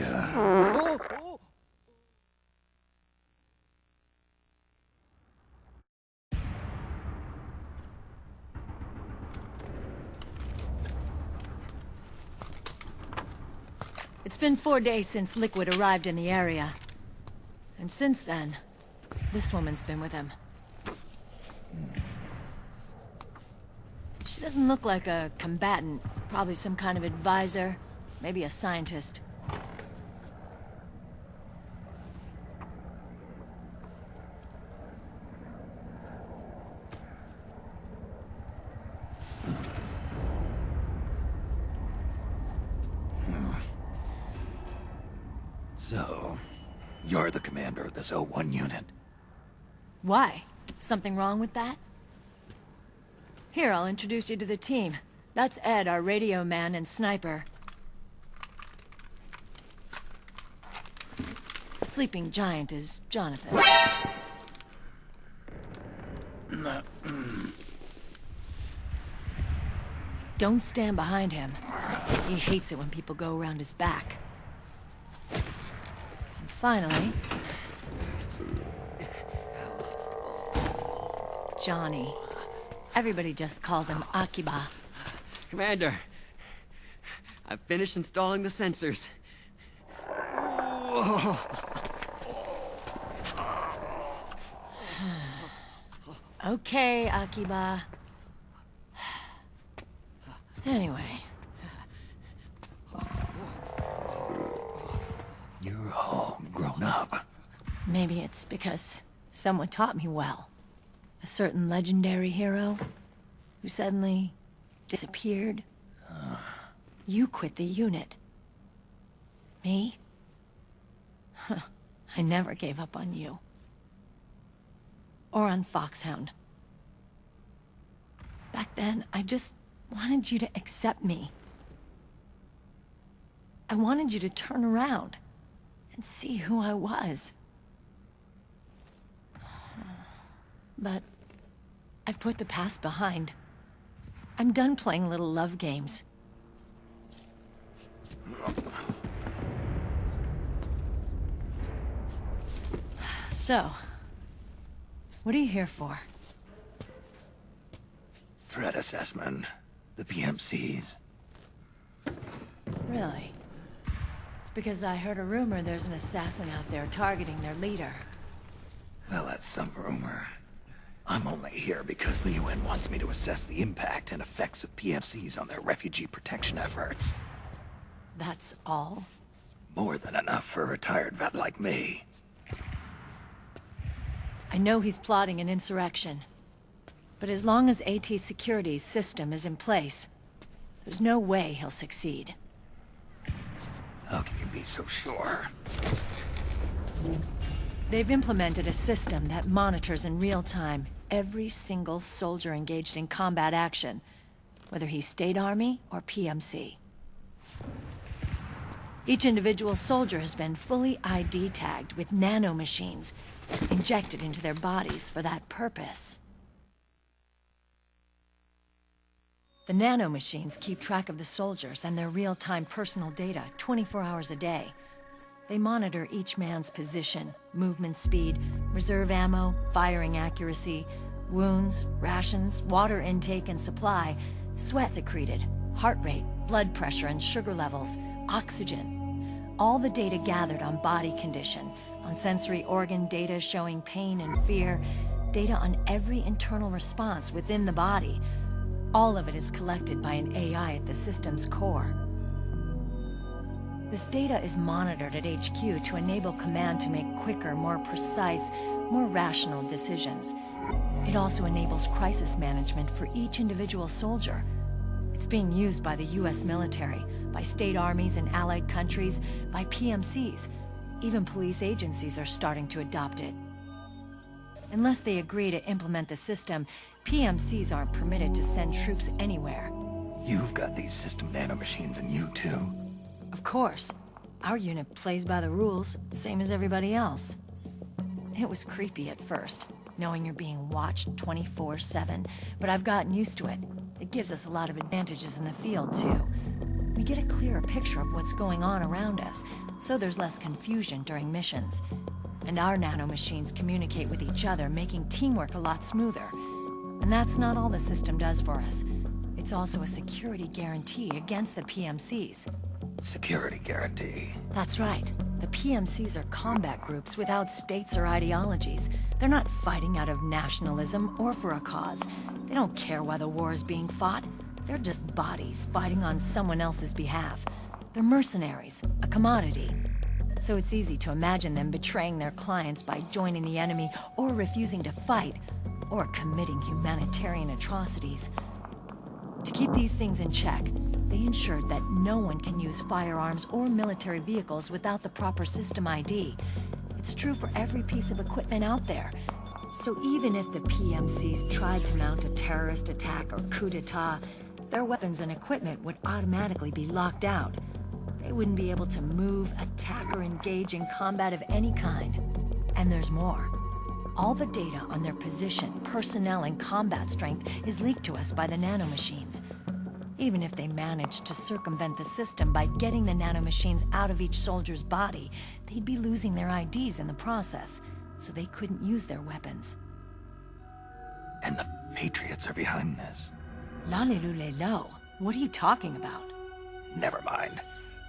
area. It's been 4 days since Liquid arrived in the area. And since then, this woman's been with him. She doesn't look like a combatant. Probably some kind of advisor. Maybe a scientist. So, you're the commander of this O1 unit. Why? Something wrong with that? Here, I'll introduce you to the team. That's Ed, our radio man and sniper. The sleeping giant is Jonathan. Don't stand behind him. He hates it when people go around his back. And finally... Johnny. Everybody just calls him Akiba. Commander, I've finished installing the sensors. Okay, Akiba. Anyway. You're all grown up. Maybe it's because someone taught me well. A certain legendary hero who suddenly disappeared. You quit the unit. Me? I never gave up on you. Or on Foxhound. Back then, I just wanted you to accept me. I wanted you to turn around and see who I was. But I've put the past behind. I'm done playing little love games. So, what are you here for? Threat assessment. The PMCs. Really? Because I heard a rumor there's an assassin out there targeting their leader. Well, that's some rumor. I'm only here because the UN wants me to assess the impact and effects of PMCs on their refugee protection efforts. That's all? More than enough for a retired vet like me. I know he's plotting an insurrection. But as long as AT Security's system is in place, there's no way he'll succeed. How can you be so sure? They've implemented a system that monitors in real time every single soldier engaged in combat action, whether he's State Army or PMC. Each individual soldier has been fully ID tagged with nanomachines injected into their bodies for that purpose. The nanomachines keep track of the soldiers and their real-time personal data 24 hours a day. They monitor each man's position, movement speed, reserve ammo, firing accuracy, wounds, rations, water intake and supply, sweat secreted, heart rate, blood pressure and sugar levels, oxygen. All the data gathered on body condition, on sensory organ data showing pain and fear, data on every internal response within the body. All of it is collected by an AI at the system's core. This data is monitored at HQ to enable command to make quicker, more precise, more rational decisions. It also enables crisis management for each individual soldier. It's being used by the US military, by state armies in allied countries, by PMCs. Even police agencies are starting to adopt it. Unless they agree to implement the system, PMCs aren't permitted to send troops anywhere. You've got these system nanomachines in you too. Of course. Our unit plays by the rules, same as everybody else. It was creepy at first, knowing you're being watched 24/7, but I've gotten used to it. It gives us a lot of advantages in the field, too. we get a clearer picture of what's going on around us, so there's less confusion during missions. And our nanomachines communicate with each other, making teamwork a lot smoother. And that's not all the system does for us. It's also a security guarantee against the PMCs. Security guarantee. That's right. The PMCs are combat groups without states or ideologies. They're not fighting out of nationalism or for a cause. They don't care why the war is being fought. They're just bodies fighting on someone else's behalf. They're mercenaries, a commodity. So it's easy to imagine them betraying their clients by joining the enemy or refusing to fight, or committing humanitarian atrocities. To keep these things in check, they ensured that no one can use firearms or military vehicles without the proper system ID. It's true for every piece of equipment out there. So even if the PMCs tried to mount a terrorist attack or coup d'etat, their weapons and equipment would automatically be locked out. They wouldn't be able to move, attack, or engage in combat of any kind. And there's more. All the data on their position, personnel, and combat strength is leaked to us by the nanomachines. Even if they managed to circumvent the system by getting the nanomachines out of each soldier's body, they'd be losing their IDs in the process, so they couldn't use their weapons. And the Patriots are behind this. Lalilulelo, what are you talking about? Never mind.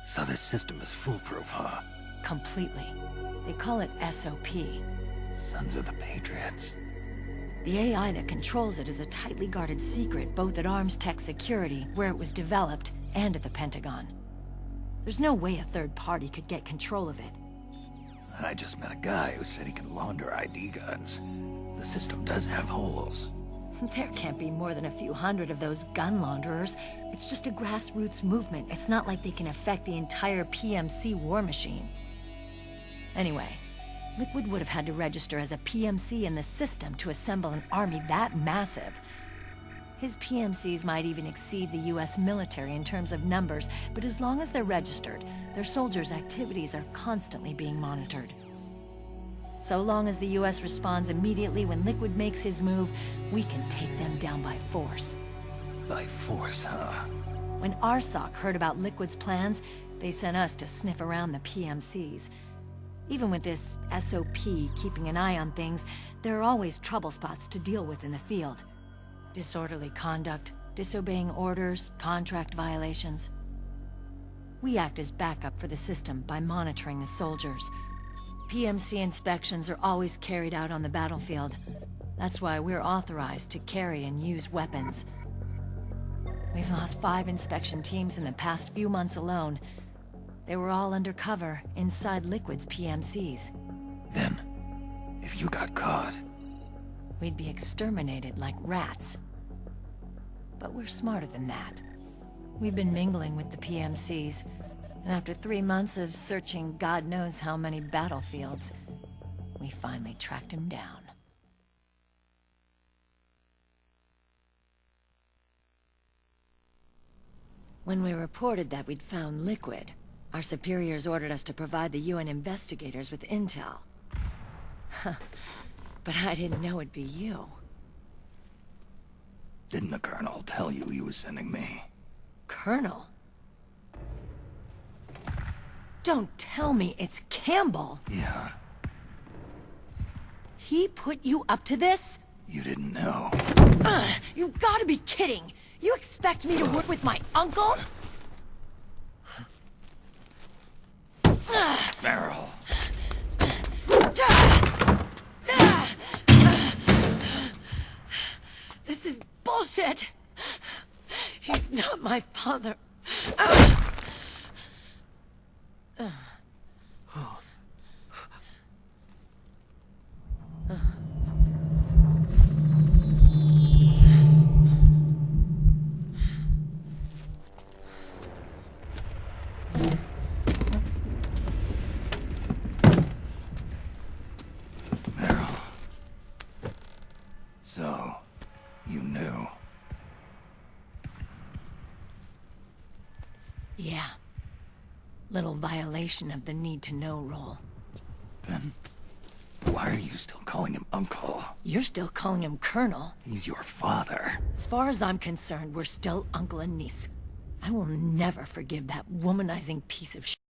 So this system is foolproof, huh? Completely. They call it SOP. Sons of the Patriots. The AI that controls it is a tightly guarded secret, both at Arms Tech Security, where it was developed, and at the Pentagon. There's no way a third party could get control of it. I just met a guy who said he can launder ID guns. The system does have holes. There can't be more than a few hundred of those gun launderers. It's just a grassroots movement. It's not like they can affect the entire PMC war machine. Anyway, Liquid would have had to register as a PMC in the system to assemble an army that massive. His PMCs might even exceed the US military in terms of numbers, but as long as they're registered, their soldiers' activities are constantly being monitored. So long as the US responds immediately when Liquid makes his move, we can take them down by force. By force, huh? When RSOC heard about Liquid's plans, they sent us to sniff around the PMCs. Even with this SOP keeping an eye on things, there are always trouble spots to deal with in the field. Disorderly conduct, disobeying orders, contract violations. We act as backup for the system by monitoring the soldiers. PMC inspections are always carried out on the battlefield. That's why we're authorized to carry and use weapons. We've lost 5 inspection teams in the past few months alone. They were all undercover inside Liquid's PMCs. Then, if you got caught... We'd be exterminated like rats. But we're smarter than that. We've been mingling with the PMCs, and after 3 months of searching God knows how many battlefields, we finally tracked him down. When we reported that we'd found Liquid, our superiors ordered us to provide the UN investigators with intel. But I didn't know it'd be you. Didn't the Colonel tell you he was sending me? Colonel? Don't tell me it's Campbell! Yeah, He put you up to this? you didn't know. You gotta be kidding! You expect me to work with my uncle? Meryl! This is bullshit! He's not my father. Meryl. So, you knew. Yeah. Little violation of the need-to-know rule. Then, why are you still calling him Uncle? You're still calling him Colonel. He's your father. As far as I'm concerned, we're still uncle and niece. I will never forgive that womanizing piece of shit.